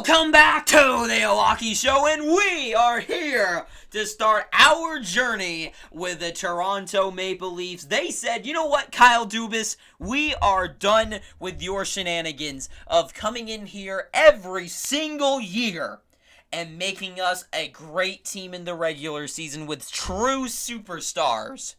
Welcome back to the Milwaukee Show, and we are here to start our journey with the Toronto Maple Leafs. They said, you know what, Kyle Dubas, we are done with your shenanigans of coming in here every single year and making us a great team in the regular season with true superstars,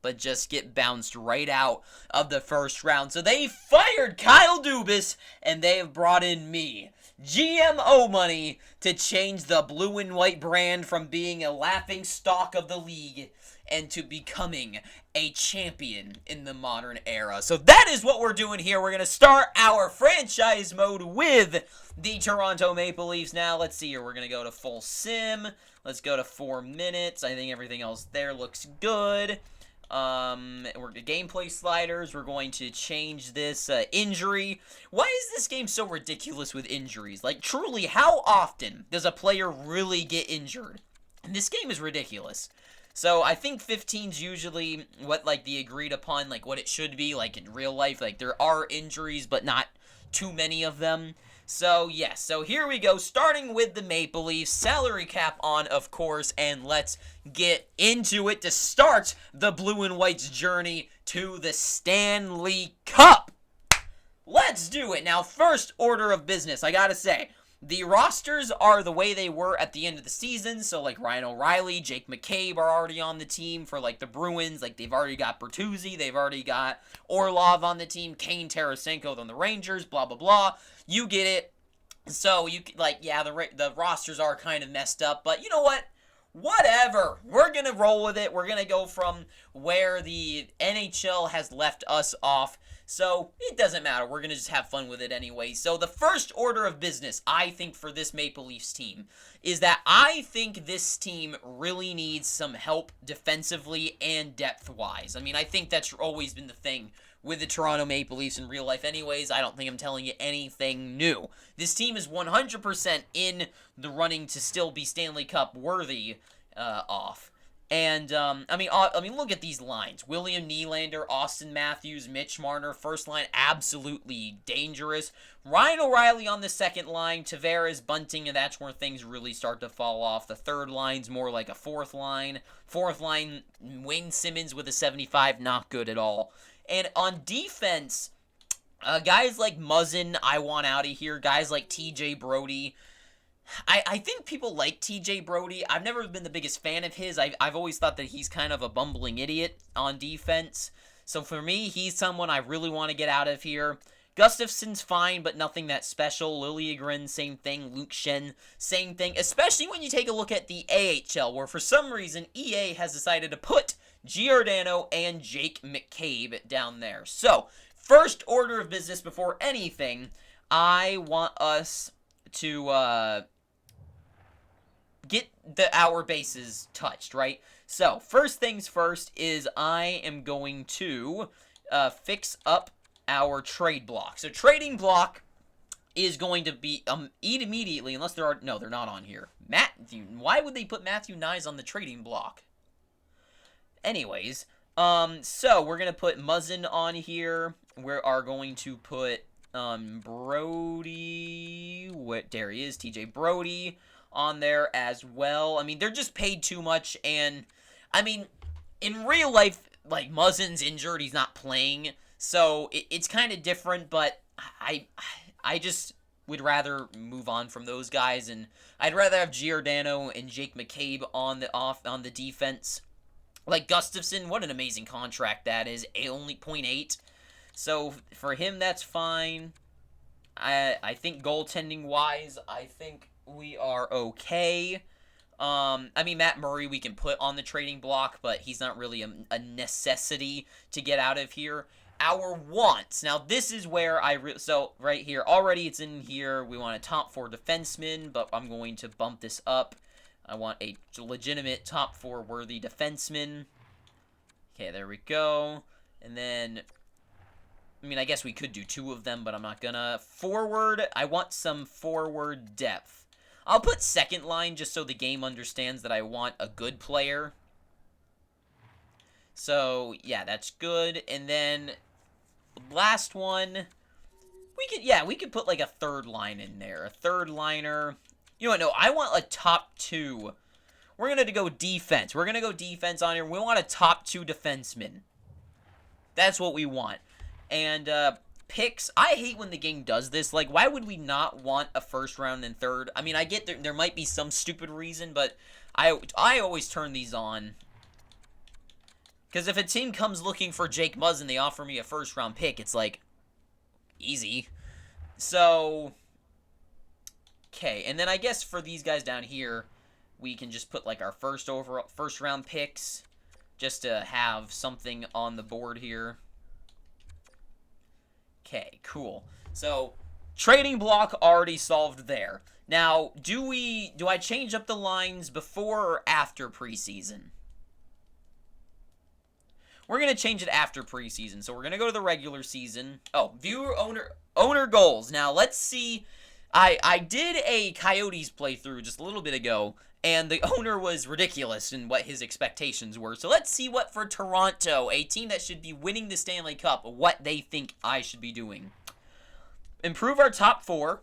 but just get bounced right out of the first round. So they fired Kyle Dubas, and they have brought in me, GMO money, to change the blue and white brand from being a laughing stock of the league and to becoming a champion in the modern era. So that is what we're doing here. We're going to start our franchise mode with the Toronto Maple Leafs. Now, let's see here. We're going to go to full sim. Let's go to 4 minutes. I think everything else there looks good. We're the gameplay sliders. We're going to change this injury. Why is this game so ridiculous with injuries? Like, truly, how often does a player really get injured? And this game is ridiculous. So I think 15's usually what, like, the agreed upon, like, what it should be, like, in real life. Like, there are injuries, but not too many of them. So, yes, so here we go, starting with the Maple Leafs, salary cap on, of course, and let's get into it to start the Blue and White's journey to the Stanley Cup. Let's do it. Now, first order of business, I gotta say, the rosters are the way they were at the end of the season, so, like, Ryan O'Reilly, Jake McCabe are already on the team for, like, the Bruins. Like, they've already got Bertuzzi, they've already got Orlov on the team, Kane Tarasenko on the Rangers, blah, blah, blah. You get it. So, the rosters are kind of messed up, but you know what? Whatever. We're going to roll with it. We're going to go from where the NHL has left us off. So, it doesn't matter. We're going to just have fun with it anyway. So, the first order of business, I think, for this Maple Leafs team is that I think this team really needs some help defensively and depth-wise. I mean, I think that's always been the thing with the Toronto Maple Leafs in real life anyways. I don't think I'm telling you anything new. This team is 100% in the running to still be Stanley Cup worthy off. And, I mean, look at these lines. William Nylander, Austin Matthews, Mitch Marner, first line, absolutely dangerous. Ryan O'Reilly on the second line, Tavares, Bunting, and that's where things really start to fall off. The third line's more like a fourth line. Fourth line, Wayne Simmons with a 75, not good at all. And on defense, guys like Muzzin, I want out of here. Guys like TJ Brody. I think people like TJ Brody. I've never been the biggest fan of his. I've always thought that he's kind of a bumbling idiot on defense. So for me, he's someone I really want to get out of here. Gustafson's fine, but nothing that special. Liljegren, same thing. Luke Shen, same thing. Especially when you take a look at the AHL, where for some reason EA has decided to put Giordano and Jake McCabe down there. So, first order of business before anything, I want us to get our bases touched, right? So, first things first is I am going to fix up our trade block. So, trading block is going to be eat immediately, unless there are, no, they're not on here. Why would they put Matthew Nyes on the trading block? Anyways, so we're going to put Muzzin on here. We are going to put Brody, there he is, TJ Brody on there as well. I mean, they're just paid too much, and, I mean, in real life, like, Muzzin's injured, he's not playing, so it's kind of different, but I just would rather move on from those guys, and I'd rather have Giordano and Jake McCabe on the defense. Like Gustafson, what an amazing contract that is, only 0.8. So for him, that's fine. I think goaltending-wise, I think we are okay. I mean, Matt Murray we can put on the trading block, but he's not really a necessity to get out of here. Our wants. Now, this is where so, right here, already it's in here. We want a top 4 defenseman, but I'm going to bump this up. I want a legitimate top 4 worthy defenseman. Okay, there we go. And then, I mean, I guess we could do 2 of them, but I'm not gonna. Forward, I want some forward depth. I'll put second line just so the game understands that I want a good player. So, yeah, that's good. And then, last one, we could put like a third line in there. A third liner. You know what? No, I want a top 2. We're going to go defense. We're going to go defense on here. We want a top 2 defenseman. That's what we want. And picks, I hate when the game does this. Like, why would we not want a first round and third? I mean, I get there might be some stupid reason, but I always turn these on. Because if a team comes looking for Jake Muzzin, they offer me a first round pick, it's like, easy. So, okay. And then I guess for these guys down here, we can just put like our first round picks just to have something on the board here. Okay, cool. So, trading block already solved there. Now, do I change up the lines before or after preseason? We're going to change it after preseason. So, we're going to go to the regular season. Oh, viewer owner goals. Now, let's see. I did a Coyotes playthrough just a little bit ago, and the owner was ridiculous in what his expectations were. So let's see what for Toronto, a team that should be winning the Stanley Cup, what they think I should be doing. Improve our top 4.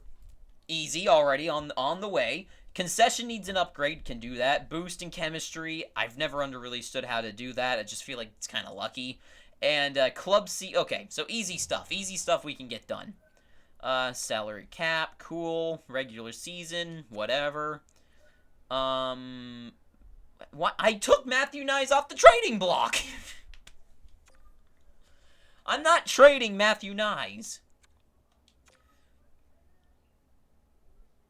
Easy already, on the way. Concession needs an upgrade, can do that. Boost in chemistry, I've never really stood how to do that. I just feel like it's kind of lucky. And Club C, okay, so easy stuff we can get done. Salary cap, cool. Regular season, whatever. What? I took Matthew Knies off the trading block. I'm not trading Matthew Knies.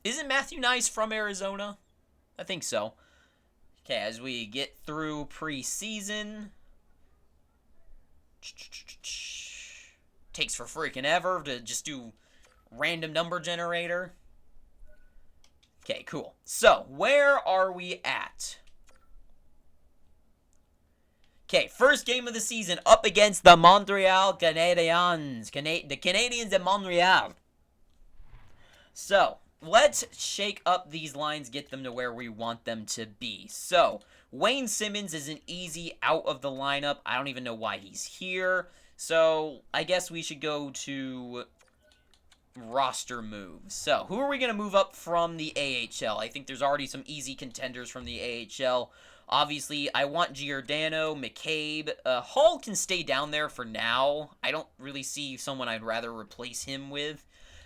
Isn't Matthew Knies from Arizona? I think so. Okay, as we get through preseason. Takes for freaking ever to just do random number generator. Okay, cool. So, where are we at? Okay, first game of the season up against the Montreal Canadiens. The Canadiens in Montreal. So, let's shake up these lines, get them to where we want them to be. So, Wayne Simmonds is an easy out of the lineup. I don't even know why he's here. So, I guess we should go to roster moves. So, who are we going to move up from the AHL? I think there's already some easy contenders from the AHL. Obviously, I want Giordano, McCabe. Hall can stay down there for now. I don't really see someone I'd rather replace him with.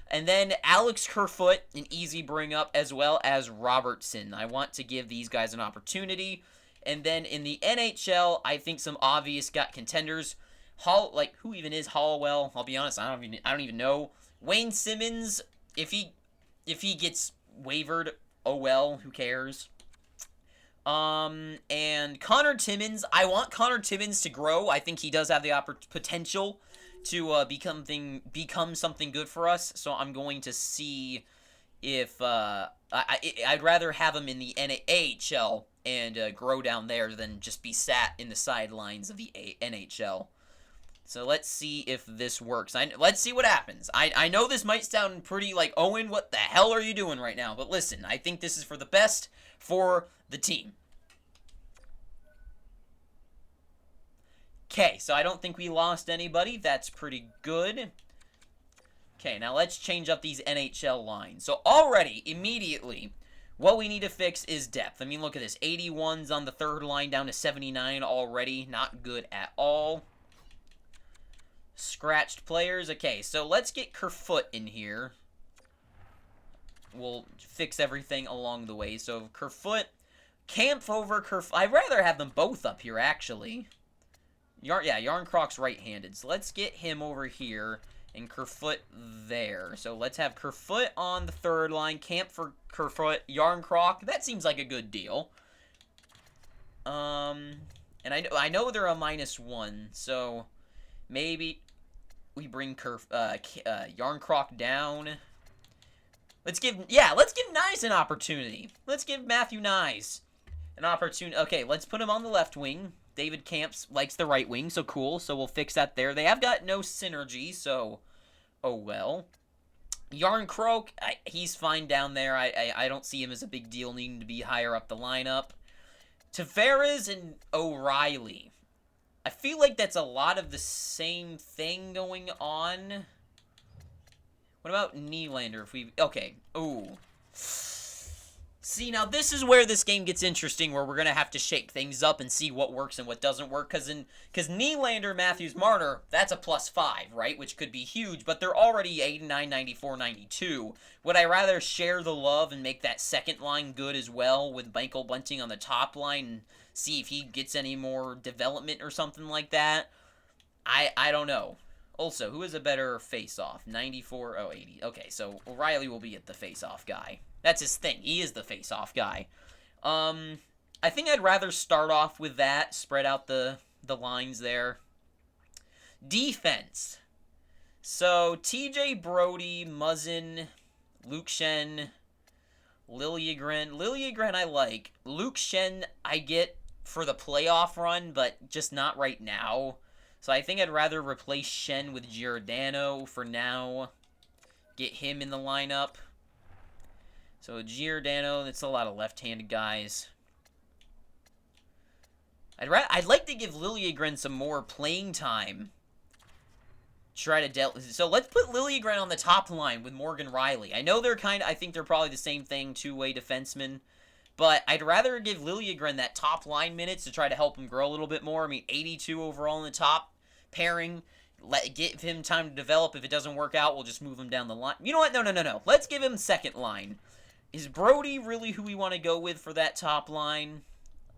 And then Alex Kerfoot, an easy bring up, as well as Robertson. I want to give these guys an opportunity. And then in the NHL, I think some obvious contenders. Who even is Hollowell? I'll be honest, I don't even know. Wayne Simmonds, if he gets wavered, oh well, who cares? And Connor Timmins, I want Connor Timmins to grow. I think he does have the potential to become something good for us. So I'm going to see if I'd rather have him in the AHL and grow down there than just be sat in the sidelines of the NHL. So let's see if this works. Let's see what happens. I know this might sound pretty like, Owen, what the hell are you doing right now? But listen, I think this is for the best for the team. Okay, so I don't think we lost anybody. That's pretty good. Okay, now let's change up these NHL lines. So already, immediately, what we need to fix is depth. I mean, look at this. 81's on the third line down to 79 already. Not good at all. Scratched players. Okay, so let's get Kerfoot in here. We'll fix everything along the way. So Kerfoot, Camp over Kerfoot. I'd rather have them both up here, actually. Yarncrock's right-handed. So let's get him over here and Kerfoot there. So let's have Kerfoot on the third line. Camp for Kerfoot. Yarncrock. That seems like a good deal. And I know they're a -1, so maybe we bring Yarncrock down. Let's give Knies an opportunity. Let's give Matthew Knies an opportunity. Okay, let's put him on the left wing. David Camps likes the right wing, so cool. So we'll fix that there. They have got no synergy, so oh well. Yarncroc, he's fine down there. I don't see him as a big deal needing to be higher up the lineup. Tavares and O'Reilly. I feel like that's a lot of the same thing going on. What about Nylander if we... Okay. Ooh. See, now this is where this game gets interesting, where we're going to have to shake things up and see what works and what doesn't work, because Nylander, Matthews, Marner, that's a +5, right, which could be huge, but they're already 89, 94, 92. Would I rather share the love and make that second line good as well with Michael Bunting on the top line and see if he gets any more development or something like that? I don't know. Also, who is a better face-off? 94, 80. Okay, so O'Reilly will be at the face-off guy. That's his thing. He is the face-off guy. I think I'd rather start off with that, spread out the lines there. Defense. So, TJ Brody, Muzzin, Luke Shen, Liljegren. Liljegren I like. Luke Shen I get for the playoff run, but just not right now. So I think I'd rather replace Shen with Giordano for now. Get him in the lineup. So Giordano, that's a lot of left-handed guys. I'd like to give Liljegren some more playing time. Try to so let's put Liljegren on the top line with Morgan Rielly. I know I think they're probably the same thing, two-way defensemen. But I'd rather give Liljegren that top line minutes to try to help him grow a little bit more. I mean, 82 overall in the top pairing. Give him time to develop. If it doesn't work out, we'll just move him down the line. You know what? No. Let's give him second line. Is Brody really who we want to go with for that top line?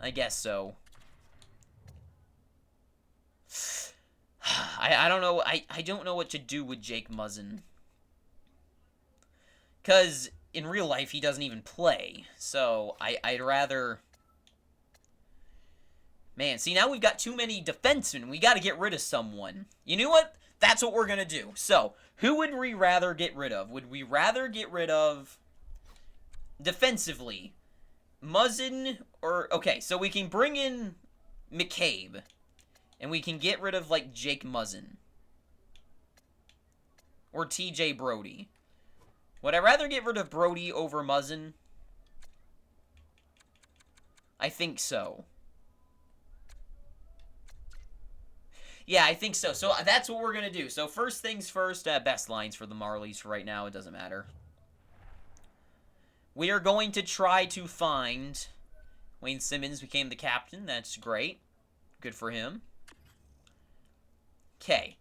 I guess so. I don't know. I don't know what to do with Jake Muzzin. Because in real life, he doesn't even play. So, I'd rather... Man, see, now we've got too many defensemen. We got to get rid of someone. You know what? That's what we're going to do. So, who would we rather get rid of? Would we rather get rid of... Defensively, Muzzin or... Okay, so we can bring in McCabe. And we can get rid of, like, Jake Muzzin. Or TJ Brody. Would I rather get rid of Brody over Muzzin? I think so. Yeah, I think so. So that's what we're going to do. So first things first, best lines for the Marlies for right now. It doesn't matter. We are going to try to find... Wayne Simmons became the captain. That's great. Good for him. Okay.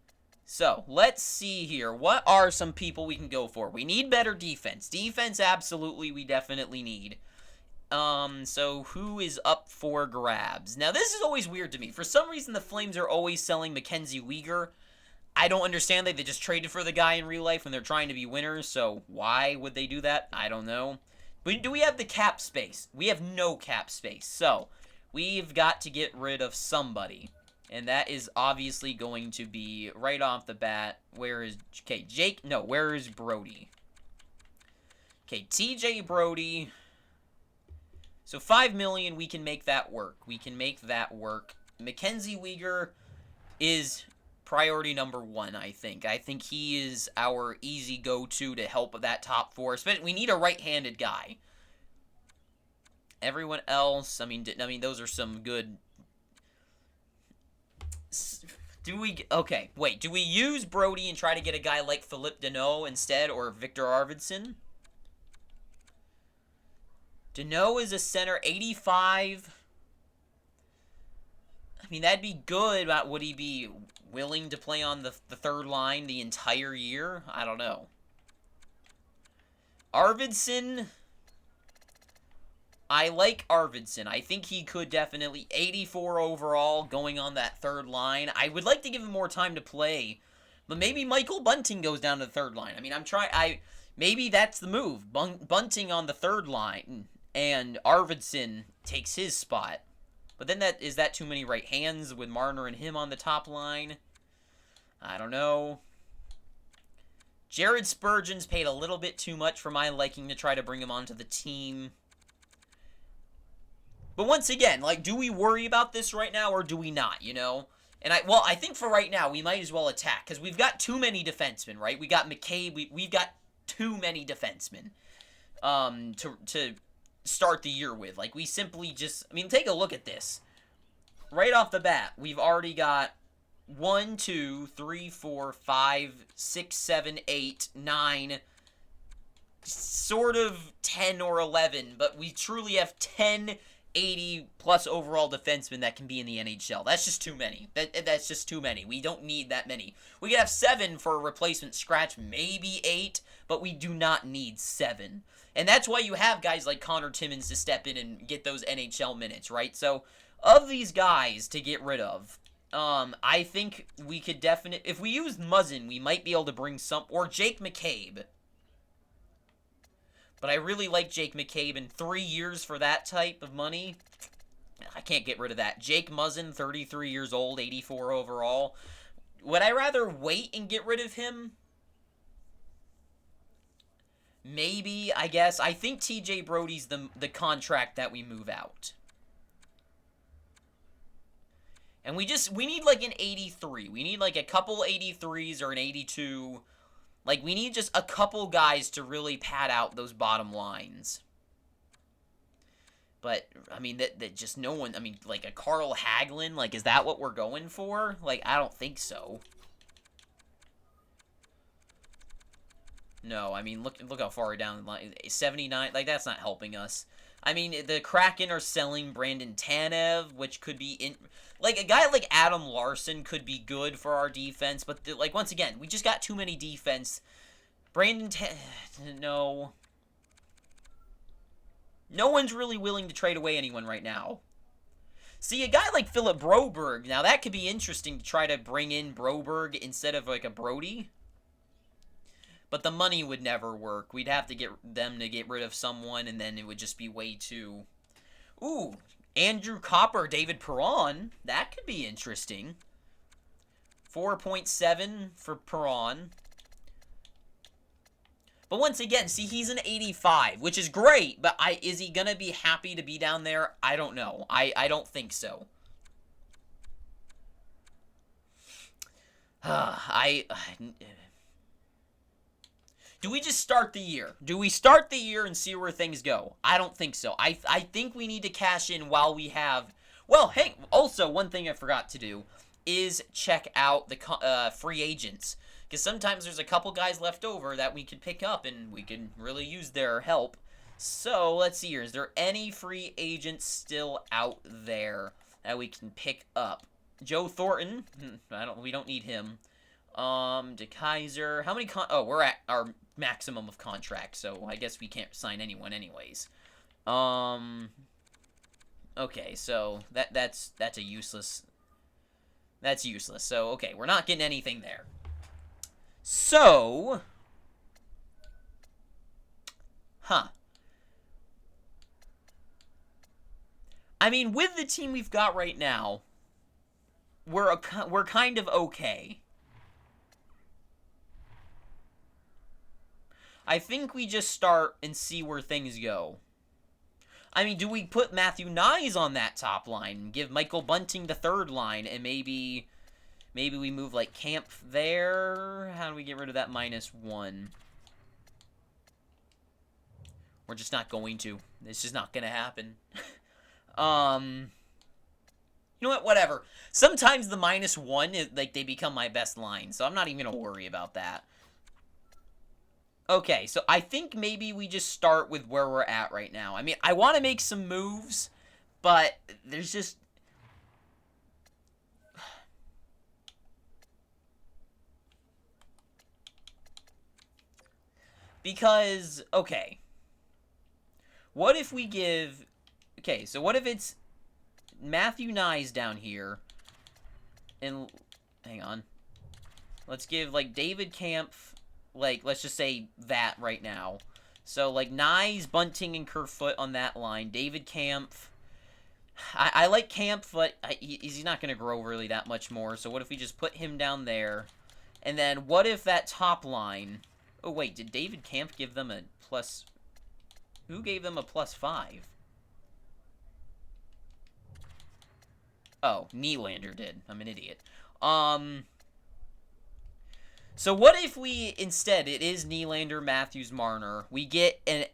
So, let's see here. What are some people we can go for? We need better defense. Defense, absolutely, we definitely need. So who is up for grabs? Now, this is always weird to me. For some reason, the Flames are always selling Mackenzie Weegar. I don't understand that they just traded for the guy in real life when they're trying to be winners, so why would they do that? I don't know. But do we have the cap space? We have no cap space, so we've got to get rid of somebody. And that is obviously going to be, right off the bat, where is... Okay, Jake... No, where is Brody? Okay, TJ Brody... So, $5 million, we can make that work. We can make that work. Mackenzie Weegar is priority number 1, I think. I think he is our easy go-to to help that top four. We need a right-handed guy. Everyone else, I mean, those are some good... Okay, wait. Do we use Brody and try to get a guy like Philippe Deneau instead, or Victor Arvidsson? Deneau is a center, 85. I mean, that'd be good, but would he be willing to play on the third line the entire year? I don't know. Arvidsson, I like Arvidsson. I think he could definitely, 84 overall, going on that third line. I would like to give him more time to play, but maybe Michael Bunting goes down to the third line. I mean, maybe that's the move. Bunting on the third line, and Arvidsson takes his spot. But then is that too many right hands with Marner and him on the top line? I don't know. Jared Spurgeon's paid a little bit too much for my liking to try to bring him onto the team. But once again, like, do we worry about this right now or do we not, you know? And I think for right now, we might as well attack. Because we've got too many defensemen, right? We got McCabe. We've got too many defensemen to start the year with. Like, we simply just... I mean, take a look at this. Right off the bat, we've already got 1, 2, 3, 4, 5, 6, 7, 8, 9, sort of 10 or 11, but we truly have 10 80-plus overall defensemen that can be in the NHL. That's just too many. That's just too many. We don't need that many. We could have 7 for a replacement scratch, maybe 8, but we do not need 7. And that's why you have guys like Connor Timmins to step in and get those NHL minutes, right? So, of these guys to get rid of, I think we could definitely... If we use Muzzin, we might be able to bring some... Or Jake McCabe. But I really like Jake McCabe, in 3 years for that type of money, I can't get rid of that. Jake Muzzin, 33 years old, 84 overall. Would I rather wait and get rid of him? Maybe, I guess. I think TJ Brody's the contract that we move out. And we need like an 83. We need like a couple 83s or an 82. Like, we need just a couple guys to really pad out those bottom lines. But, I mean, that just no one... I mean, like, a Carl Hagelin, like, is that what we're going for? Like, I don't think so. No, I mean, look how far down the line... 79, like, that's not helping us. I mean, the Kraken are selling Brandon Tanev, which could be... Like, a guy like Adam Larson could be good for our defense, but, like, once again, we just got too many defense. No. No one's really willing to trade away anyone right now. See, a guy like Philip Broberg, now that could be interesting to try to bring in Broberg instead of, like, a Brody. But the money would never work. We'd have to get them to get rid of someone, and then it would just be way too... Ooh, Andrew Copper, David Perron. That could be interesting. 4.7 for Perron. But once again, see, he's an 85, which is great, but is he going to be happy to be down there? I don't know. I don't think so. Do we just start the year? Do we start the year and see where things go? I don't think so. I think we need to cash in while we have... Well, hey, also, one thing I forgot to do is check out the free agents. Because sometimes there's a couple guys left over that we could pick up, and we can really use their help. So, let's see here. Is there any free agents still out there that we can pick up? Joe Thornton. We don't need him. DeKaiser. How many we're at our maximum of contract, so I guess we can't sign anyone anyways. Okay, so that's a useless. That's useless. So, okay, we're not getting anything there. So, I mean, with the team we've got right now, we're kind of okay. I think we just start and see where things go. I mean, do we put Matthew Nyes on that top line and give Michael Bunting the third line, and maybe we move, like, Camp there? How do we get rid of that -1? We're just not going to. It's just not going to happen. You know what? Whatever. Sometimes the -1, is, like, they become my best line, so I'm not even going to worry about that. Okay, so I think maybe we just start with where we're at right now. I mean, I want to make some moves, but there's just... Because, okay. What if we give... Okay, so what if it's Matthew Nyes down here, and... Hang on. Let's give, like, David Kampf... Like, let's just say that right now. So, like, Nyes, Bunting, and Kerfoot on that line. David Kampf. I like Kampf, but he's not going to grow really that much more. So, what if we just put him down there? And then, what if that top line... Oh, wait, did David Kampf give them a plus... Who gave them a +5? Oh, Nylander did. I'm an idiot. So what if we, instead, it is Nylander, Matthews, Marner, we get a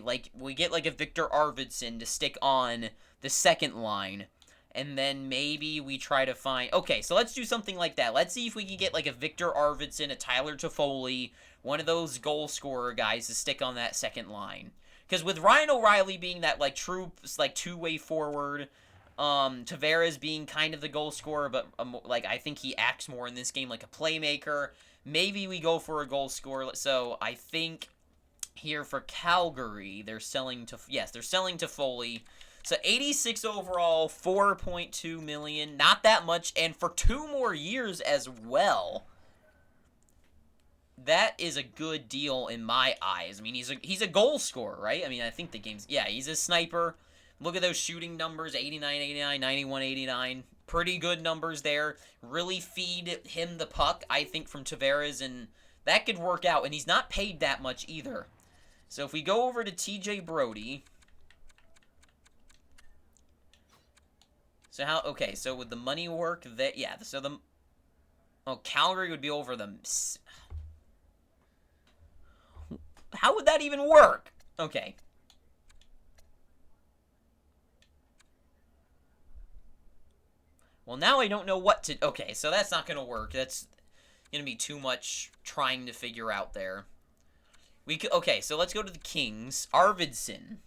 Victor Arvidsson to stick on the second line, And then maybe we try to find... Okay, so let's do something like that. Let's see if we can get, like, a Victor Arvidsson, a Tyler Toffoli, one of those goal scorer guys to stick on that second line. Because with Ryan O'Reilly being that, like, true, like, two-way forward, Tavares being kind of the goal scorer, but, like, I think he acts more in this game like a playmaker. Maybe we go for a goal scorer. So I think here for Calgary, they're selling to... Yes, they're selling Toffoli. So 86 overall, 4.2 million, not that much, and for 2 more years as well. That is a good deal in my eyes. I mean, he's a goal scorer, right? I mean, I think the game's... Yeah, he's a sniper. Look at those shooting numbers, 89, 89, 91, 89. Pretty good numbers there. Really feed him the puck, I think, from Tavares, and that could work out. And he's not paid that much either. So if we go over to TJ Brody... So how... Okay, so would the money work? That yeah, so the... Oh, Calgary would be over them. How would that even work? Okay. Well, now I don't know what to... Okay, so that's not going to work. That's going to be too much trying to figure out there. Okay, so let's go to the Kings. Arvidsson.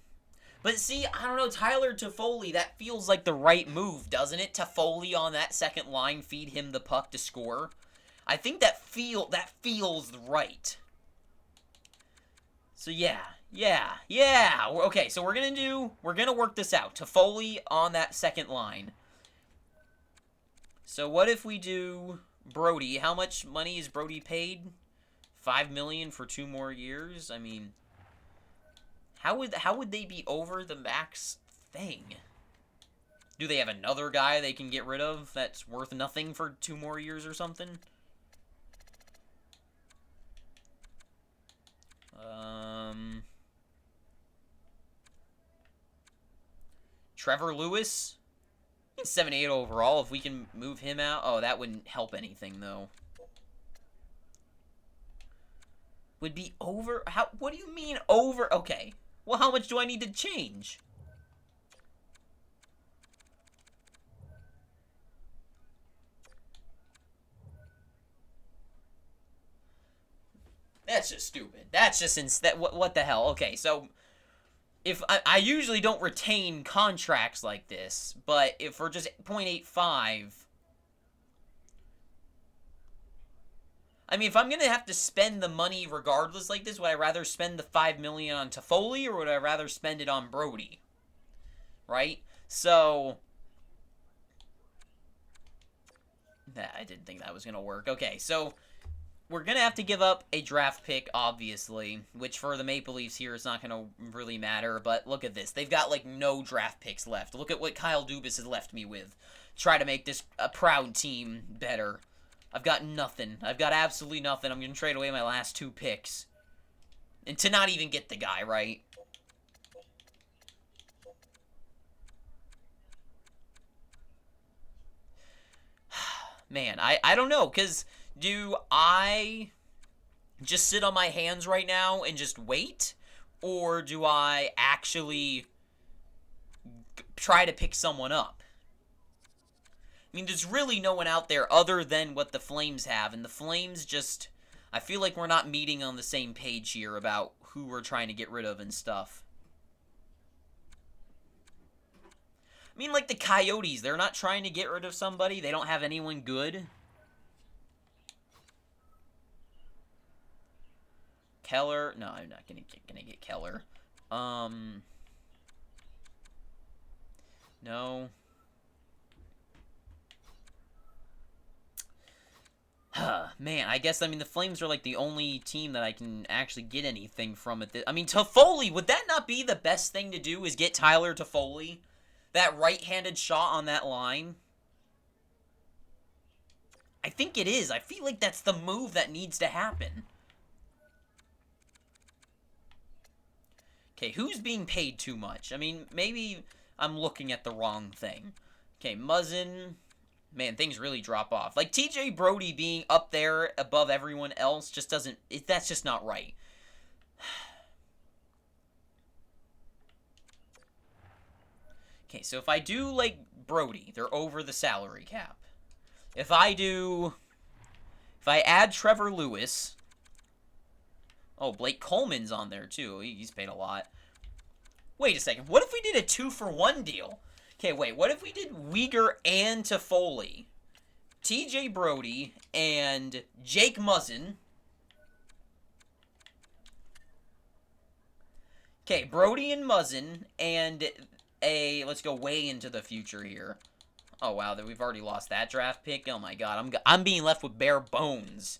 But see, I don't know, Tyler Toffoli, that feels like the right move, doesn't it? Toffoli on that second line, feed him the puck to score. I think that feels right. So yeah. Okay, so we're gonna work this out. Toffoli on that second line. So what if we do Brody? How much money is Brody paid? $5 million for 2 more years? I mean... How would they be over the max thing? Do they have another guy they can get rid of that's worth nothing for 2 more years or something? Trevor Lewis? 78 overall. If we can move him out. Oh, that wouldn't help anything, though. Would be over? What do you mean over? Okay. Well, how much do I need to change? That's just stupid. That's just what the hell? Okay, so if I usually don't retain contracts like this, but if we're just 0.85, I mean, if I'm gonna have to spend the money regardless like this, would I rather spend the $5 million on Toffoli or would I rather spend it on Brody? Right? So I didn't think that was gonna work. Okay, so we're gonna have to give up a draft pick, obviously, which for the Maple Leafs here is not gonna really matter. But look at this; they've got like no draft picks left. Look at what Kyle Dubas has left me with. Try to make this a proud team better. I've got nothing. I've got absolutely nothing. I'm going to trade away my last 2 picks. And to not even get the guy, right? Man, I don't know. Because do I just sit on my hands right now and just wait? Or do I actually try to pick someone up? I mean, there's really no one out there other than what the Flames have, and the Flames just... I feel like we're not meeting on the same page here about who we're trying to get rid of and stuff. I mean, like the Coyotes, they're not trying to get rid of somebody. They don't have anyone good. Keller... No, I'm not gonna get Keller. No... Man, I guess, I mean, the Flames are, like, the only team that I can actually get anything from I mean, Toffoli, would that not be the best thing to do, is get Tyler Toffoli? That right-handed shot on that line? I think it is. I feel like that's the move that needs to happen. Okay, who's being paid too much? I mean, maybe I'm looking at the wrong thing. Okay, Muzzin... Man, things really drop off. Like, TJ Brody being up there above everyone else just doesn't... That's just not right. Okay, so if I do, like, Brody. They're over the salary cap. If I add Trevor Lewis... Oh, Blake Coleman's on there, too. He's paid a lot. Wait a second. What if we did a 2-for-1 deal? Okay, wait. What if we did Weegar and Toffoli? TJ Brody and Jake Muzzin. Okay, Brody and Muzzin and let's go way into the future here. Oh, wow, we've already lost that draft pick. Oh, my God. I'm being left with bare bones.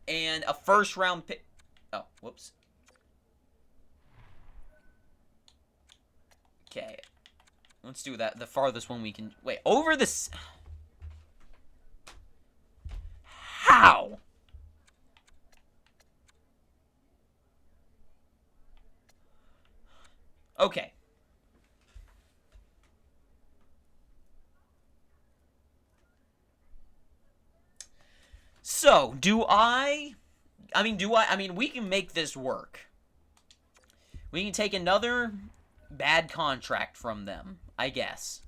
And a first-round pick. Oh, whoops. Okay. Let's do that. The farthest one we can... Wait, over this... How? Okay. So, we can make this work. We can take another bad contract from them, I guess.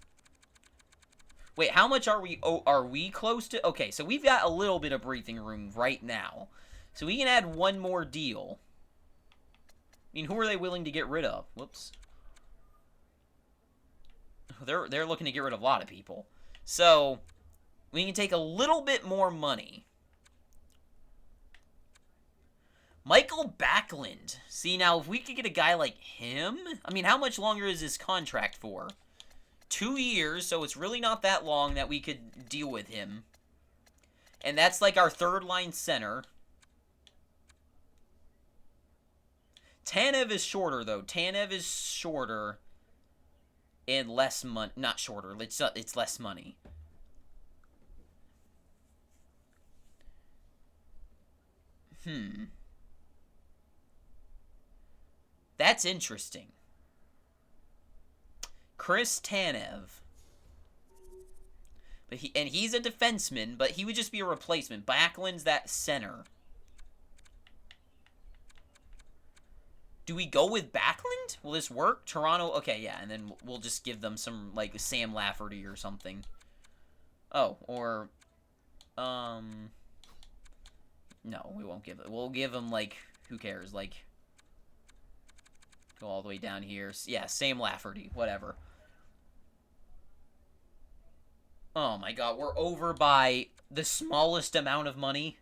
Wait, how much are we close to? Okay, so we've got a little bit of breathing room right now. So we can add one more deal. I mean, who are they willing to get rid of? Whoops. They're looking to get rid of a lot of people. So, we can take a little bit more money. Michael Backlund. See, now, if we could get a guy like him... I mean, how much longer is his contract for? 2 years, so it's really not that long that we could deal with him. And that's like our third-line center. Tanev is shorter, though. Tanev is shorter and less money. Not shorter. It's less money. That's interesting. Chris Tanev. But he's a defenseman, but he would just be a replacement. Backlund's that center. Do we go with Backlund? Will this work? Toronto? Okay, yeah, and then we'll just give them some, like, Sam Lafferty or something. Oh, or... No, we won't give it. We'll give them, like, who cares? Like, go all the way down here. Yeah, Sam Lafferty, whatever. Oh my God, we're over by the smallest amount of money.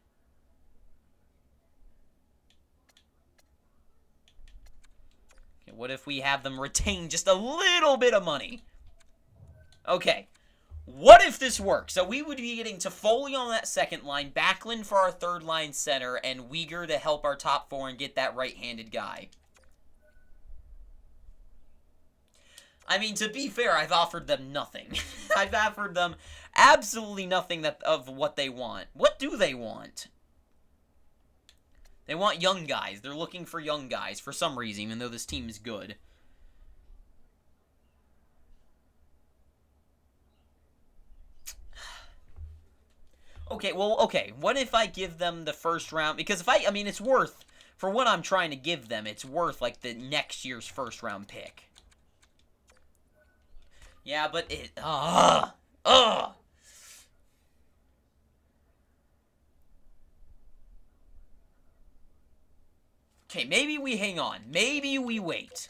Okay, what if we have them retain just a little bit of money? Okay. What if this works? So we would be getting Toffoli on that second line, Backlund for our third line center, and Weegar to help our top four and get that right-handed guy. I mean, to be fair, I've offered them nothing. I've offered them absolutely nothing of what they want. What do they want? They want young guys. They're looking for young guys for some reason, even though this team is good. Okay, well, okay. What if I give them the first round? Because I mean, it's worth, for what I'm trying to give them, it's worth, like, the next year's first round pick. Yeah, but it... Okay, maybe we hang on. Maybe we wait.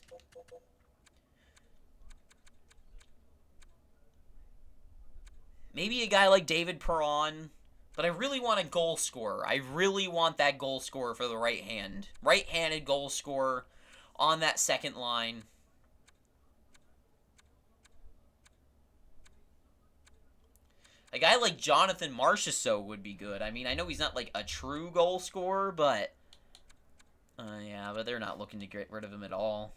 Maybe a guy like David Perron. But I really want a goal scorer. I really want that goal scorer for the right-handed goal scorer on that second line. A guy like Jonathan Marchessault would be good. I mean, I know he's not, like, a true goal scorer, but... yeah, but they're not looking to get rid of him at all.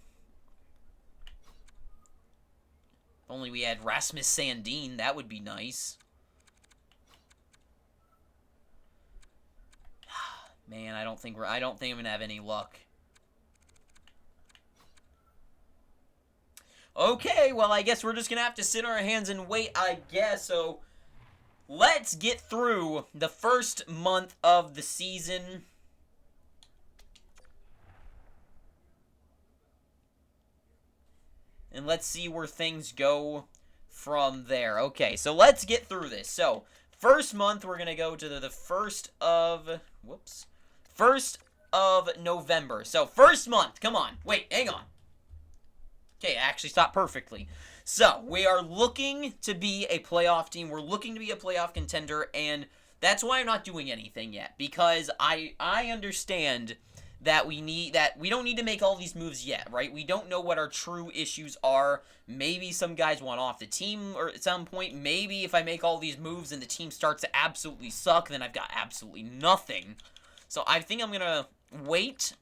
If only we had Rasmus Sandin, that would be nice. Man, I don't think I'm gonna have any luck. Okay, well, I guess we're just gonna have to sit on our hands and wait, I guess, so... Let's get through the first month of the season. And let's see where things go from there. Okay, so let's get through this. So, first month, we're going to go to the 1st of... Whoops. 1st of November. So, first month. Come on. Wait, hang on. Okay, it actually stopped perfectly. So, we are looking to be a playoff team. We're looking to be a playoff contender, and that's why I'm not doing anything yet. Because I understand that we don't need to make all these moves yet, right? We don't know what our true issues are. Maybe some guys want off the team or at some point. Maybe if I make all these moves and the team starts to absolutely suck, then I've got absolutely nothing. So I think I'm going to wait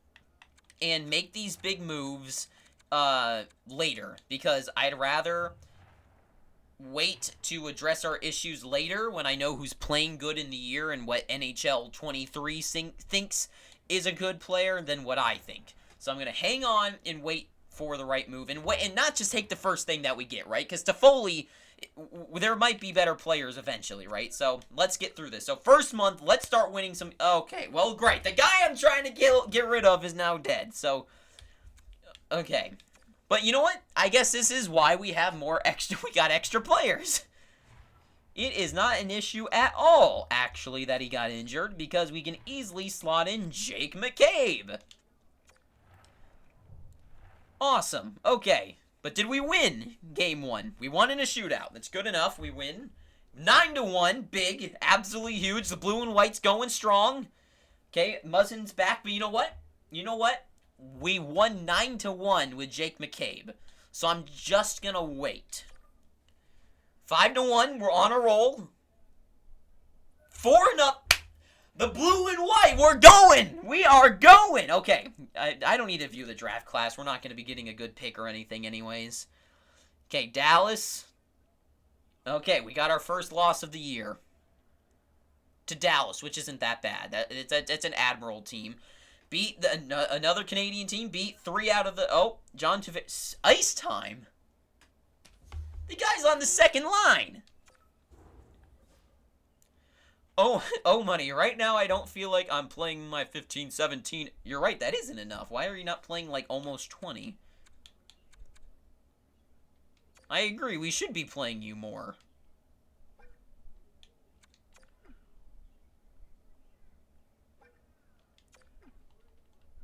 and make these big moves later, because I'd rather wait to address our issues later when I know who's playing good in the year and what NHL 23 thinks is a good player than what I think. So I'm going to hang on and wait for the right move and not just take the first thing that we get, right? Because Toffoli, there might be better players eventually, right? So let's get through this. So first month, let's start winning some... Okay, well, great. The guy I'm trying to get rid of is now dead. So, okay. But you know what? I guess this is why we have we got extra players. It is not an issue at all, actually, that he got injured, because we can easily slot in Jake McCabe. Awesome. Okay. But did we win Game 1? We won in a shootout. That's good enough. We win 9-1. Big. Absolutely huge. The blue and white's going strong. Okay. Muzzin's back. But you know what? You know what? We won 9-1 with Jake McCabe. So I'm just going to wait. 5-1, we're on a roll. 4-0. The blue and white, we're going. We are going. Okay, I don't need to view the draft class. We're not going to be getting a good pick or anything anyways. Okay, Dallas. Okay, we got our first loss of the year. To Dallas, which isn't that bad. It's an Admiral team. Beat another Canadian team. Beat 3 out of the... Oh, John Tavares. Ice time. The guy's on the second line. Oh, money. Right now, I don't feel like I'm playing my 15, 17. You're right, that isn't enough. Why are you not playing like almost 20? I agree, we should be playing you more.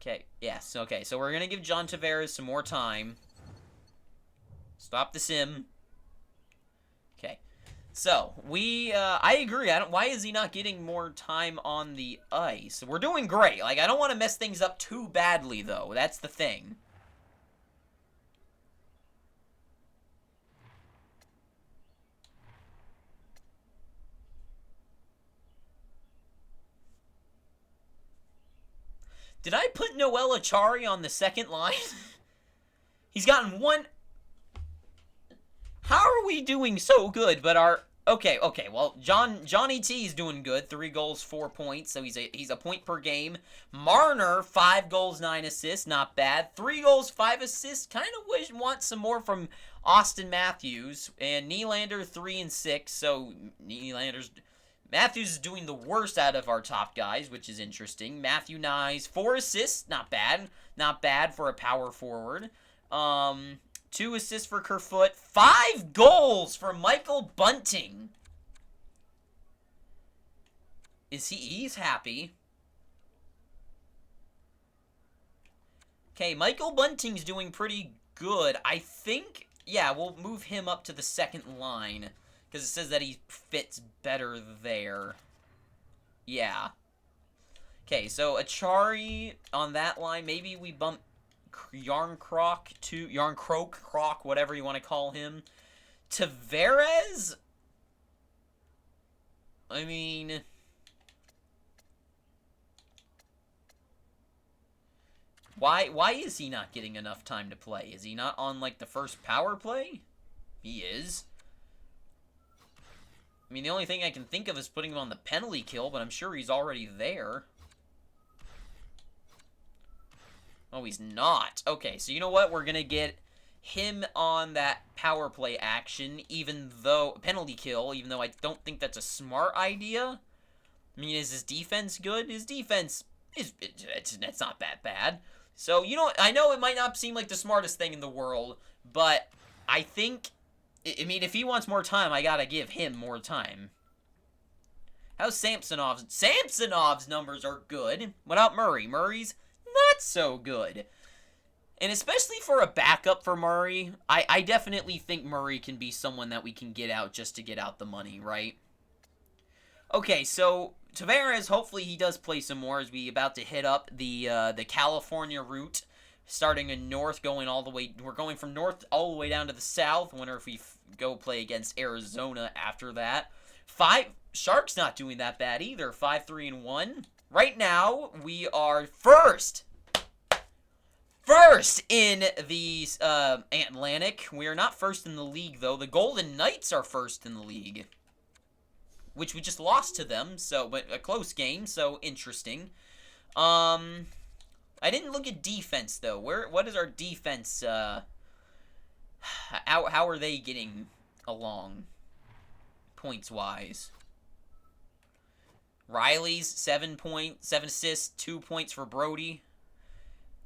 Okay, yes, okay. So we're going to give John Tavares some more time. Stop the sim. Okay. So, I agree. Why is he not getting more time on the ice? We're doing great. Like, I don't want to mess things up too badly, though. That's the thing. Did I put Noel Achari on the second line? He's gotten one... How are we doing so good, but our... Okay, well, Johnny T is doing good. 3 goals, 4 points, so he's a point per game. Marner, 5 goals, 9 assists, not bad. 3 goals, 5 assists. Kind of want some more from Austin Matthews. And Nylander, 3 and 6, so Matthews is doing the worst out of our top guys, which is interesting. Matthew Nyes, 4 assists, not bad. Not bad for a power forward. 2 assists for Kerfoot. 5 goals for Michael Bunting. He's happy. Okay, Michael Bunting's doing pretty good. I think, yeah, we'll move him up to the second line, because it says that he fits better there. Yeah. Okay, so Achari on that line. Maybe we bump Yarncroc, whatever you want to call him. Tavares? I mean... Why is he not getting enough time to play? Is he not on, like, the first power play? He is. I mean, the only thing I can think of is putting him on the penalty kill, but I'm sure he's already there. Oh, he's not. Okay, so you know what? We're going to get him on that power play action, even though... penalty kill, even though I don't think that's a smart idea. I mean, is his defense good? His defense it's not that bad. So, you know, I know it might not seem like the smartest thing in the world, but I think I mean, if he wants more time, I gotta give him more time. How's Samsonov's? Samsonov's numbers are good. Without Murray. Murray's not so good. And especially for a backup for Murray, I definitely think Murray can be someone that we can get out just to get out the money, right? Okay, so Tavares, hopefully he does play some more as we about to hit up the California route, starting in north, going all the way. We're going from north all the way down to the south. Wonder if we go play against Arizona after that. Sharks not doing that bad either. 5-3-1. Right now we are first in the Atlantic. We are not first in the league, though. The Golden Knights are first in the league, which we just lost to them, but a close game, so interesting. I didn't look at defense, though. What is our defense? How are they getting along, points-wise? Riley's 7 points, 7 assists, 2 points for Brody.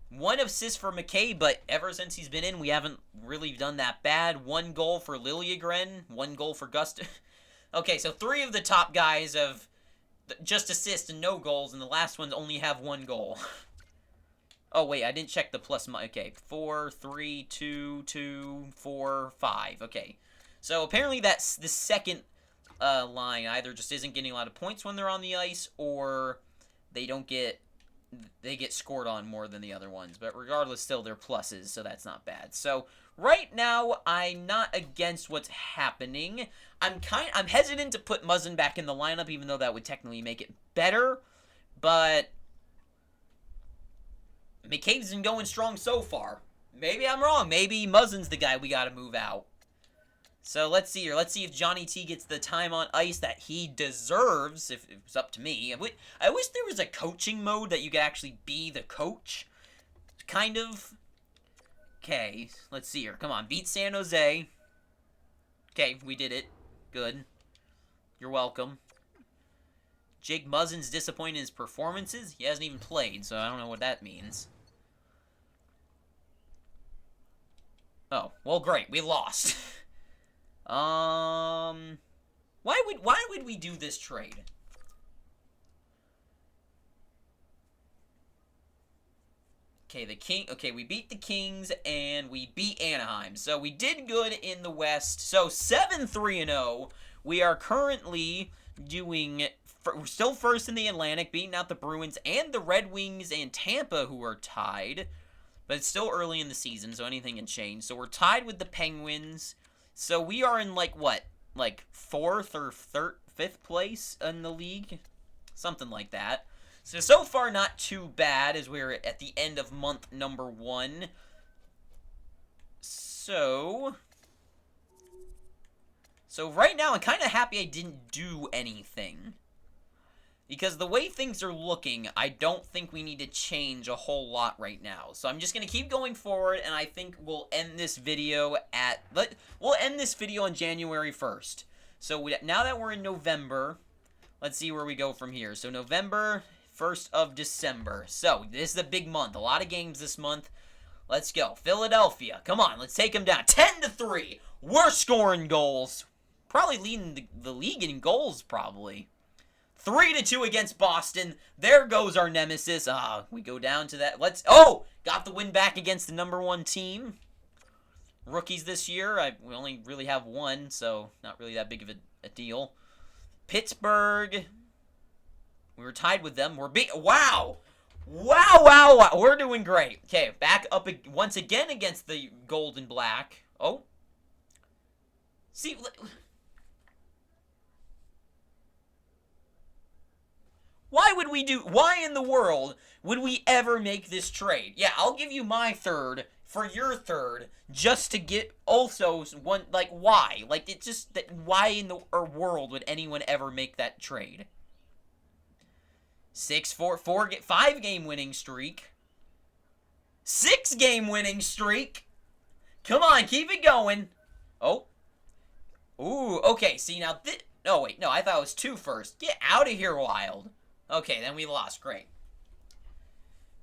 1 assist for McKay, but ever since he's been in, we haven't really done that bad. 1 goal for Liljegren, 1 goal for Gustav. Okay, so 3 of the top guys have just assists and no goals, and the last ones only have 1 goal. Oh, wait, I didn't check the plus. Okay, 4, 3, 2, 2, 4, 5. Okay, so apparently that's the second line either just isn't getting a lot of points when they're on the ice, or they get scored on more than the other ones. But regardless, still they're pluses, so that's not bad. So right now, I'm not against what's happening. I'm hesitant to put Muzzin back in the lineup, even though that would technically make it better. But McCabe's been going strong so far. Maybe I'm wrong. Maybe Muzzin's the guy we got to move out. So let's see here. Let's see if Johnny T gets the time on ice that he deserves, if it was up to me. I wish there was a coaching mode that you could actually be the coach. Kind of. Okay, let's see here. Come on, beat San Jose. Okay, we did it. Good. You're welcome. Jake Muzzin's disappointed in his performances. He hasn't even played, so I don't know what that means. Oh, well, great. We lost. Why would we do this trade? Okay, we beat the Kings and we beat Anaheim. So we did good in the West. So 7-3-0. We are currently we're still first in the Atlantic, beating out the Bruins and the Red Wings and Tampa, who are tied. But it's still early in the season, so anything can change. So we're tied with the Penguins. So we are in, like, what? Like, 4th or 5th place in the league? Something like that. So far, not too bad, as we're at the end of month number 1. So right now, I'm kind of happy I didn't do anything. Because the way things are looking, I don't think we need to change a whole lot right now. So I'm just going to keep going forward, and I think we'll end this video on January 1st. So now that we're in November, let's see where we go from here. So November, 1st of December. So this is a big month. A lot of games this month. Let's go. Philadelphia. Come on, let's take them down. 10-3. We're scoring goals. Probably leading the league in goals, probably. 3-2 against Boston. There goes our nemesis. We go down to that. Got the win back against the number 1 team. Rookies this year. We only really have 1, so not really that big of a deal. Pittsburgh. We were tied with them. Wow. Wow. We're doing great. Okay, back up once again against the Gold and Black. Oh. See... Why in the world would we ever make this trade? Yeah, I'll give you my 3rd for your 3rd just to get also one, like, why? Like, it's just that why in the world would anyone ever make that trade? 5-game winning streak. 6-game winning streak. Come on, keep it going. Oh. Ooh, okay, see now oh wait, no, I thought it was 2 first. Get out of here, Wild. Okay, then we lost. Great.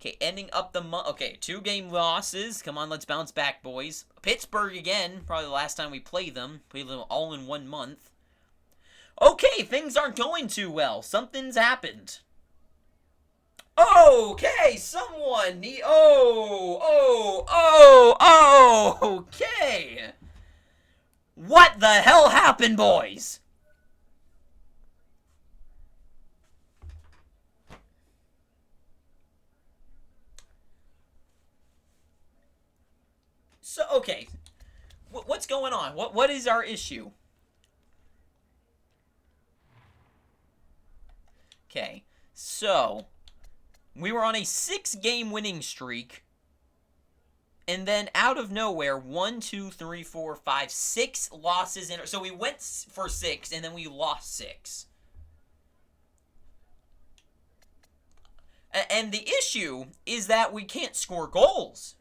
Okay, ending up the month. Okay, 2-game losses. Come on, let's bounce back, boys. Pittsburgh again. Probably the last time we played them. Played them all in 1 month. Okay, things aren't going too well. Something's happened. Okay, someone need. Okay. What the hell happened, boys? So, okay. What's going on? What is our issue? Okay, so we were on a 6-game winning streak, and then out of nowhere, 1, 2, 3, 4, 5, 6 losses in. So we went for 6, and then we lost 6. And the issue is that we can't score goals.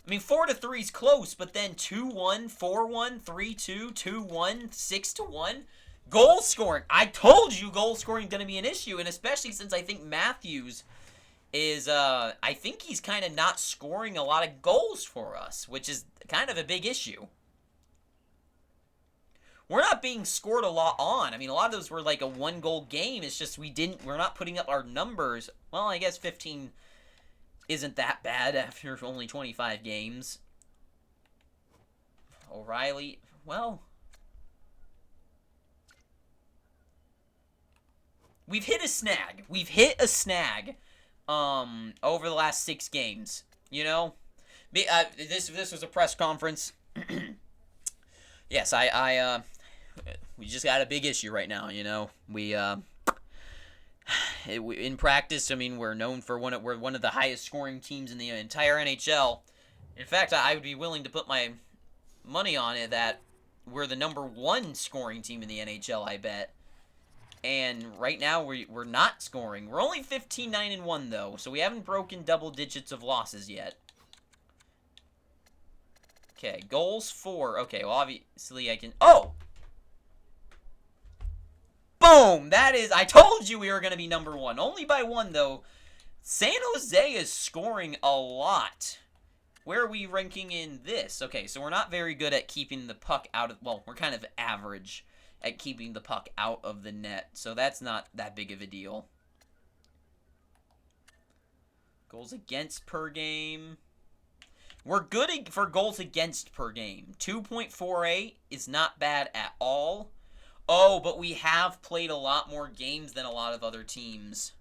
I mean, 4-3 is close, but then 2-1, 4-1, 3-2, 2-1, 6-1. Goal scoring. I told you goal scoring is going to be an issue, and especially since I think Matthews is, I think he's kind of not scoring a lot of goals for us, which is kind of a big issue. We're not being scored a lot on. I mean, a lot of those were like a 1-goal game. It's just we're not putting up our numbers. Well, I guess 15 isn't that bad after only 25 games. O'Reilly, well, we've hit a snag. We've hit a snag over the last 6 games. You know, this was a press conference. Yes, we just got a big issue right now. You know, in practice, I mean, we're known for we're one of the highest scoring teams in the entire NHL. In fact, I would be willing to put my money on it that we're the #1 scoring team in the NHL, I bet. And right now, we're not scoring. We're only 15-9-1, though, so we haven't broken double digits of losses yet. Okay, goals 4. Okay, well, obviously I can... Oh! Boom! That is... I told you we were going to be #1. Only by 1, though. San Jose is scoring a lot. Where are we ranking in this? Okay, so we're not very good at keeping the puck out of... Well, we're kind of average at keeping the puck out of the net. So that's not that big of a deal. Goals against per game. We're good for goals against per game. 2.48 is not bad at all. Oh, but we have played a lot more games than a lot of other teams.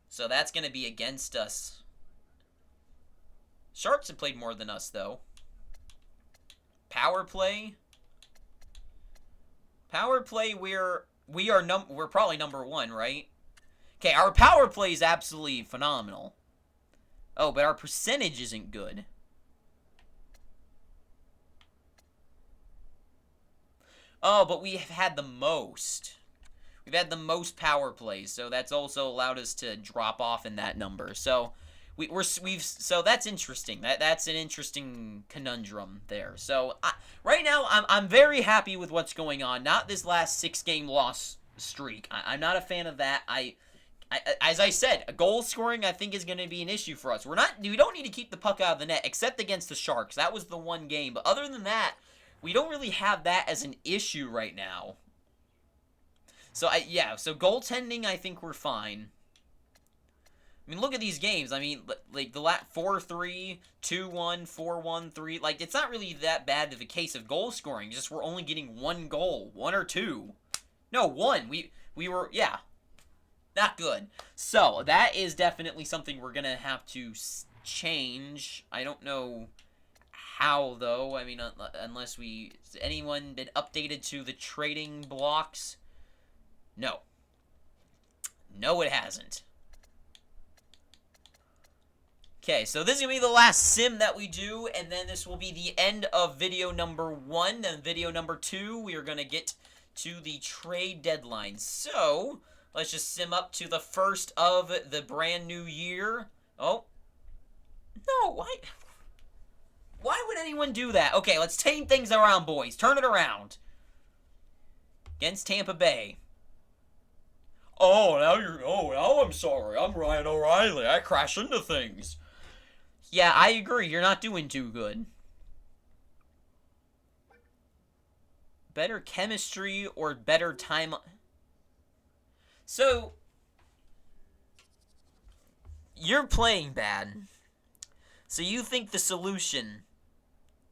So that's going to be against us. Sharks have played more than us, though. Power play. Power play, we're probably #1, right? Okay, our power play is absolutely phenomenal. Oh, but our percentage isn't good. Oh, but we have had the most. We've had the most power plays, so that's also allowed us to drop off in that number. So so that's interesting. That's an interesting conundrum there. So right now I'm very happy with what's going on. Not this last 6-game loss streak. I'm not a fan of that. As I said, goal scoring I think is going to be an issue for us. We don't need to keep the puck out of the net except against the Sharks. That was the one game. But other than that, we don't really have that as an issue right now. So, so goaltending, I think we're fine. I mean, look at these games. I mean, like, the 4-3, 2-1, 4-1, 3. Like, it's not really that bad of a case of goal scoring. Just we're only getting 1 goal. 1 or 2. No, 1. We were, yeah. Not good. So, that is definitely something we're going to have to change. I don't know how, though. I mean, unless has anyone been updated to the trading blocks? No. No, it hasn't. Okay, so this is going to be the last sim that we do, and then this will be the end of video #1. And video #2, we are going to get to the trade deadline. So, let's just sim up to the first of the brand new year. Oh. No, why? Why would anyone do that? Okay, let's turn things around, boys. Turn it around. Against Tampa Bay. now I'm sorry. I'm Ryan O'Reilly. I crash into things. Yeah, I agree. You're not doing too good. Better chemistry or better time? So, you're playing bad. So you think the solution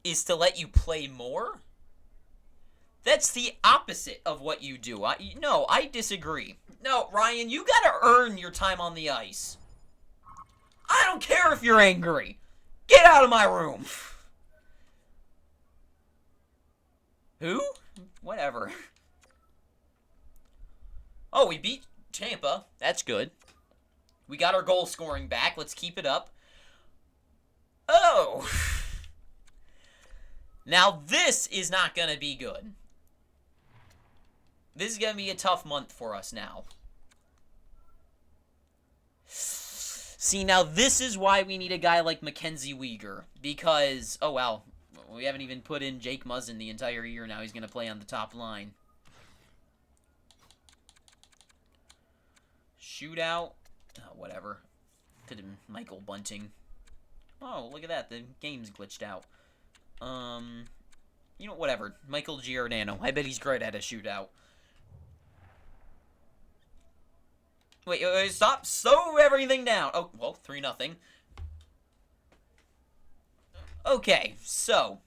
is to let you play more? That's the opposite of what you do. No, I disagree. No, Ryan, you gotta earn your time on the ice. I don't care if you're angry. Get out of my room. Who? Whatever. Oh, we beat Tampa. That's good. We got our goal scoring back. Let's keep it up. Oh. Now this is not going to be good. This is going to be a tough month for us now. See, now this is why we need a guy like Mackenzie Weegar. Because, oh wow, we haven't even put in Jake Muzzin the entire year now. He's going to play on the top line. Shootout. Oh, whatever. Could have been Michael Bunting. Oh, look at that. The game's glitched out. You know, whatever. Michael Giordano. I bet he's great at a shootout. Wait, stop. Slow everything down. Oh, well, 3-0. Okay, so.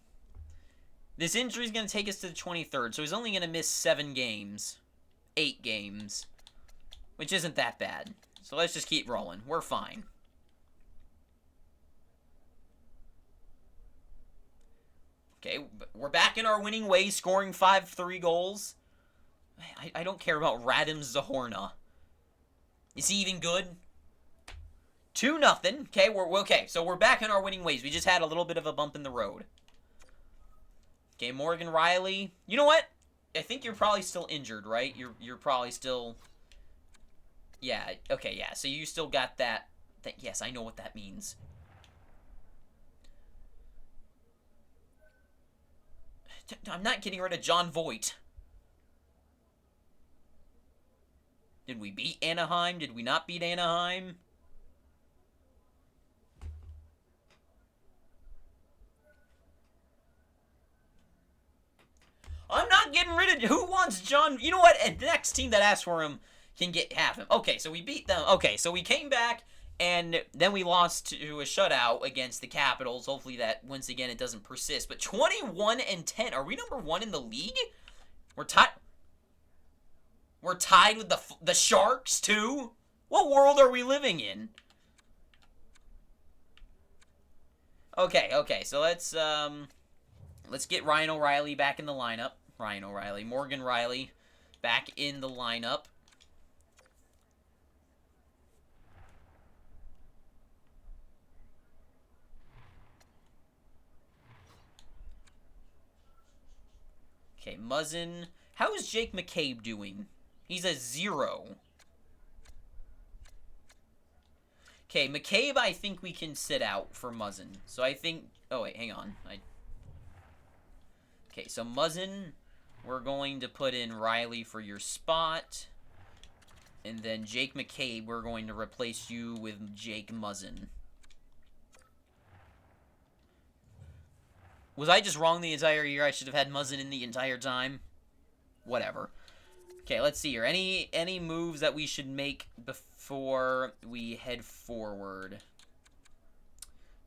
This injury is going to take us to the 23rd, so he's only going to miss 7 games. 8 games. Which isn't that bad. So let's just keep rolling. We're fine. Okay, we're back in our winning ways, scoring 5-3 goals. I don't care about Radim Zahorna. Is he even good? 2-0. Okay, okay. So we're back in our winning ways. We just had a little bit of a bump in the road. Okay, Morgan Riley. You know what? I think you're probably still injured, right? You're probably still. Yeah. Okay. Yeah. So you still got that. Yes, I know what that means. I'm not getting rid of John Voight. Did we beat Anaheim? Did we not beat Anaheim? I'm not getting rid of... Who wants John... You know what? And the next team that asks for him can have him. Okay, so we beat them. Okay, so we came back, and then we lost to a shutout against the Capitals. Hopefully that, once again, it doesn't persist. But 21-10. Are we number 1 in the league? We're tied... We're tied with the Sharks, too? What world are we living in? Okay, so let's get Ryan O'Reilly back in the lineup. Morgan Riley back in the lineup. Okay, Muzzin. How is Jake McCabe doing? He's a 0. Okay, McCabe, I think we can sit out for Muzzin. So I think... Oh, wait, hang on. Okay, so Muzzin, we're going to put in Riley for your spot. And then Jake McCabe, we're going to replace you with Jake Muzzin. Was I just wrong the entire year? I should have had Muzzin in the entire time? Whatever. Okay, let's see here. Any moves that we should make before we head forward?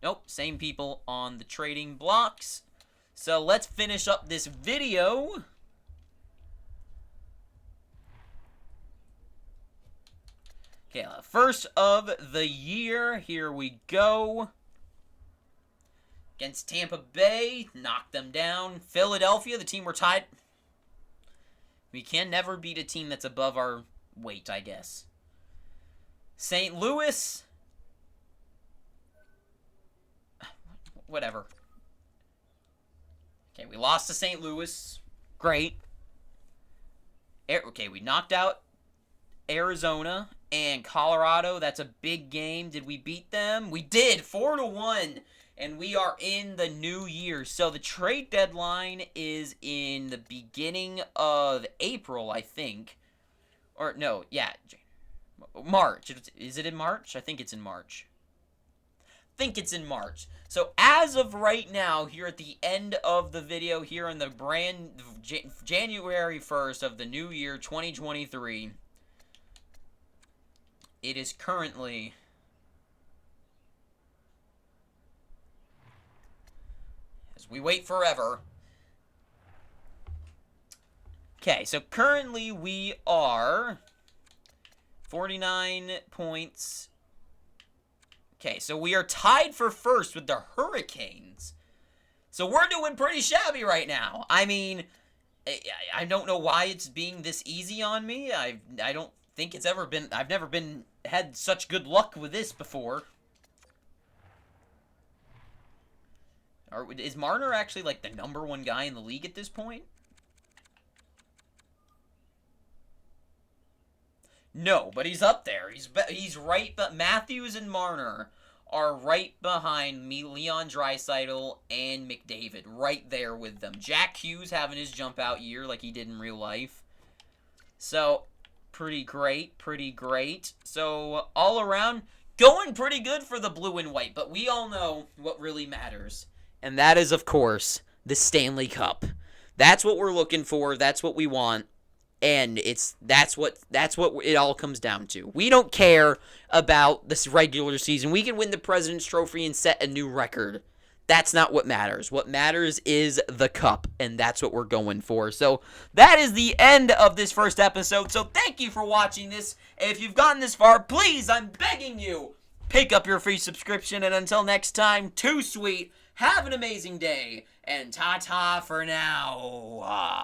Nope, same people on the trading blocks. So let's finish up this video. Okay, first of the year. Here we go. Against Tampa Bay, knock them down. Philadelphia, the team we're tied. We can never beat a team that's above our weight, I guess. St. Louis. Whatever. Okay, we lost to St. Louis. Great. Okay, we knocked out Arizona and Colorado. That's a big game. Did we beat them? We did. 4-1. And we are in the new year. So the trade deadline is in the beginning of April, I think. Or, no, yeah. March. Is it in March? I think it's in March. Think it's in March. So as of right now, here at the end of the video, here in the January 1st of the new year 2023, it is currently as we wait forever. Okay, so currently we are 49 points. Okay, so we are tied for first with the Hurricanes. So we're doing pretty shabby right now. I mean, I don't know why it's being this easy on me. I don't think it's ever been... I've never had such good luck with this before. Is Marner actually, like, the #1 guy in the league at this point? No, but he's up there. He's right, but Matthews and Marner are right behind me, Leon Draisaitl and McDavid, right there with them. Jack Hughes having his jump out year like he did in real life. So, pretty great, pretty great. So, all around, going pretty good for the blue and white, but we all know what really matters. And that is, of course, the Stanley Cup. That's what we're looking for. That's what we want. And that's what it all comes down to. We don't care about this regular season. We can win the President's Trophy and set a new record. That's not what matters. What matters is the cup, and that's what we're going for. So that is the end of this first episode. So thank you for watching this. If you've gotten this far, please, I'm begging you, pick up your free subscription. And until next time, too sweet. Have an amazing day, and ta-ta for now.